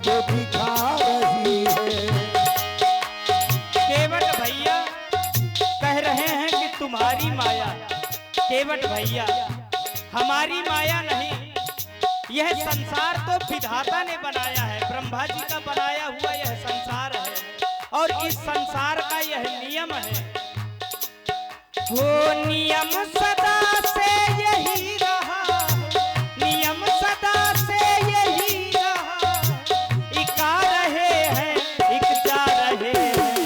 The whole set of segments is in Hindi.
दिखा रही है। केवट भैया कह रहे हैं कि तुम्हारी माया, केवट भैया हमारी माया नहीं, यह संसार तो विधाता ने बनाया है, ब्रह्मा जी का बनाया हुआ यह संसार है और इस संसार का यह नियम है। हो नियम सदा से यही रहा, नियम सदा से यही रहा, एक आ रहे हैं एक जा रहे हैं,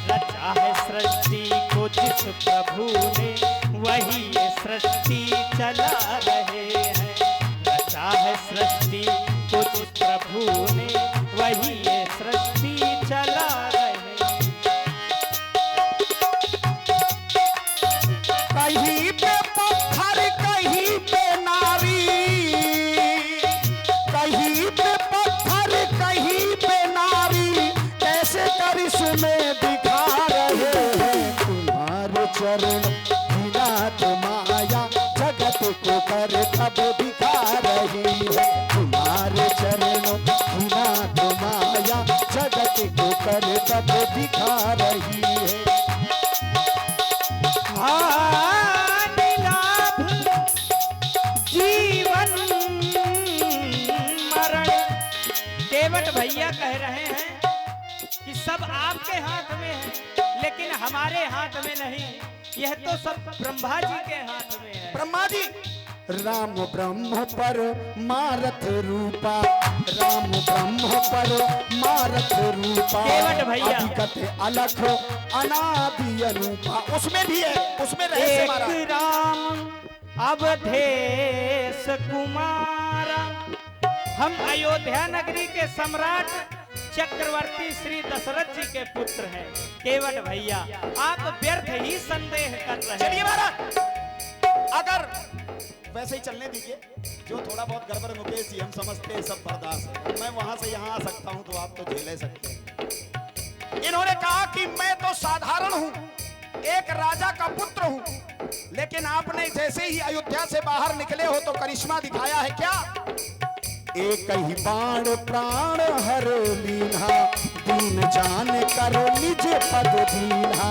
रचा है सृष्टि को जिस प्रभु ने वही ये सृष्टि चला रहे हैं, रचा है सृष्टि को जिस प्रभु ने वही ये सृष्टि चला रहे हैं। कहीं पे पत्थर कहीं पे नारी, कहीं पे पत्थर कहीं पे नारी, कैसे करिश्मे दिखा रहे हैं। तुम्हारे चरण विनाथ माया जगत को कर तब दिखा रही है। तुम्हारे चरण विनाथ माया जगत को कर तब दिखा रही है। लाभ जीवन मरण, केवट भैया कह रहे हैं कि सब आपके हाथ में है लेकिन हमारे हाथ में नहीं, यह तो सब ब्रह्मा जी के हाथ में है। ब्रह्मा जी राम ब्रह्म पर मारथ रूपा, राम ब्रह्म पर मारथ रूपा, केवट भैया अधिकत अलख अनादि अरूपा, उसमें भी है, उसमें रहस्य एक मारा। राम अवधेश कुमारा, हम अयोध्या नगरी के सम्राट चक्रवर्ती श्री दशरथ जी के पुत्र हैं। केवट भैया आप व्यर्थ ही संदेह कर रहे हैं। चलिए महाराज, अगर वैसे ही चलने दीजिए, जो थोड़ा बहुत गड़बड़ मुकेश जी हम समझते हैं सब बर्दाश्त है, मैं वहां से यहां आ सकता हूं तो आप तो झेल सकते हैं। इन्होंने कहा कि मैं तो साधारण हूं, एक राजा का पुत्र हूं, लेकिन आपने जैसे ही अयोध्या से बाहर निकले हो तो करिश्मा दिखाया है। क्या? एक ही बाण प्राण हर लीन्हा, दीन जान करो निज पद दीन्हा,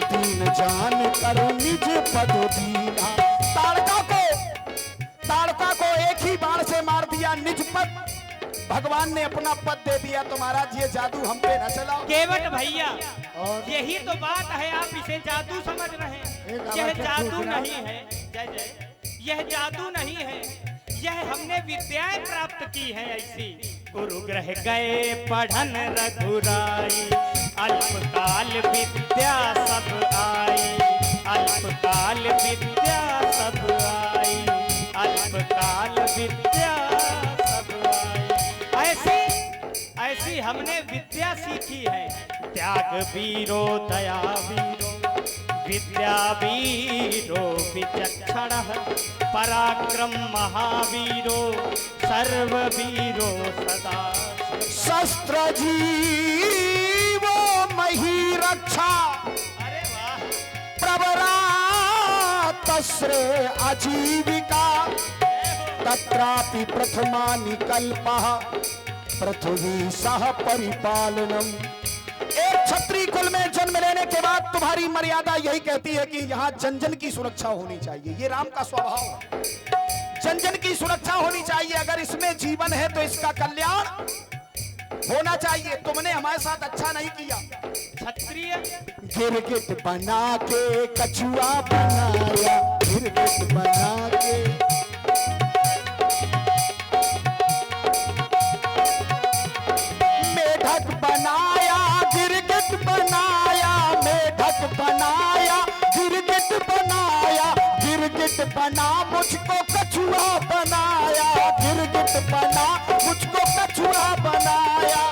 दीन जान करो निज पद दीन्हा। ताड़का को एक ही बाण से मार दिया, निज पद, भगवान ने अपना पद दे दिया। तो महाराज ये जादू हम पे न चलाओ। केवट भैया यही तो बात है, आप इसे जादू समझ रहे हैं, यह जादू नहीं है। जय जय, यह जादू नहीं है, यह हमने विद्याएं प्राप्त की है ऐसी। गुरु ग्रह गए पढ़न रघुराई, अल्पकाल विद्या सब आई, अल्पकाल विद्या सब आई, अल्पकाल विद्या सब आई। ऐसी हमने विद्या सीखी है। त्याग वीरो दया वीरो, विद्या वीरो विचक्षण, पराक्रम महावीरो, सर्ववीरो सदा। शस्त्र जीवो मही रक्षा, अरे वाह। प्रवरा तस्रे आजीविका, तत्रापि प्रथमानि कल्पः, पृथ्वी सह परिपालनम। एक क्षत्रिय कुल में जन्म लेने के बाद तुम्हारी मर्यादा यही कहती है कि यहाँ जन जन की सुरक्षा होनी चाहिए। ये राम का स्वभाव है, जन जन की सुरक्षा होनी चाहिए। अगर इसमें जीवन है तो इसका कल्याण होना चाहिए। तुमने हमारे साथ अच्छा नहीं किया। क्षत्रिय गिरगिट बना के कछुआ बनाया, गिरगिट बना के मेढक बनाया, गिरगिट बनाया, मेढक बनाया, गिरगिट बनाया, गिरगिट बना मुझको कछुआ बनाया, गिरगिट बना मुझको कछुआ बनाया।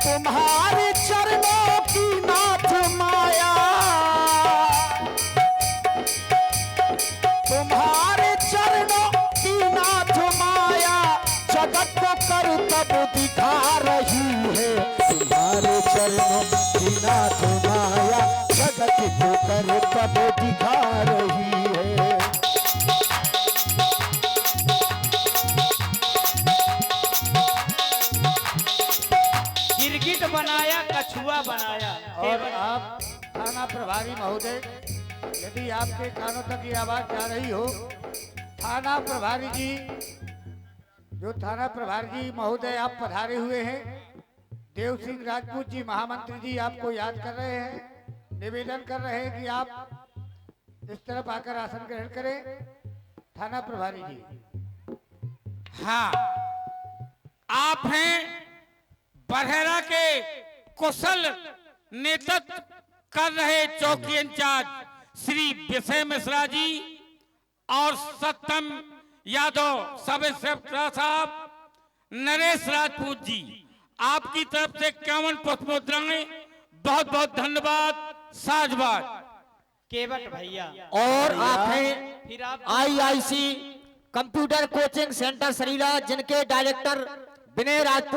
तुम्हारे चरणों की नाथ माया, तुम्हारे चरणों की नाथ माया, जगत को कर तब दिखा रही है। तुम्हारे चरणों की नाथ माया, जगत को कर तब दिखा रही है। बनाया। और केवट आप थाना प्रभारी महोदय, यदि आपके कानों तक ये आवाज जा रही हो, थाना प्रभारी जी, जो थाना प्रभारी जी महोदय आप पधारे हुए हैं, देव सिंह राजपूत जी महामंत्री जी आपको याद कर रहे हैं, निवेदन कर रहे हैं कि आप इस तरफ आकर आसन ग्रहण करें। थाना प्रभारी जी। हाँ, आप हैं बरहरा के कुशल नेतृत्व कर रहे चौकी इंचार्ज श्री विजय मिश्रा जी और सत्यम यादव सब इंस्पेक्टर साहब नरेश राजपूत जी, आपकी तरफ से 51 पुष्पमुद्राएं, बहुत बहुत धन्यवाद, साधुवाद। केवट भैया, और आप हैं फिर आप IIC computer coaching centre Sarila, जिनके डायरेक्टर विनय राजपूत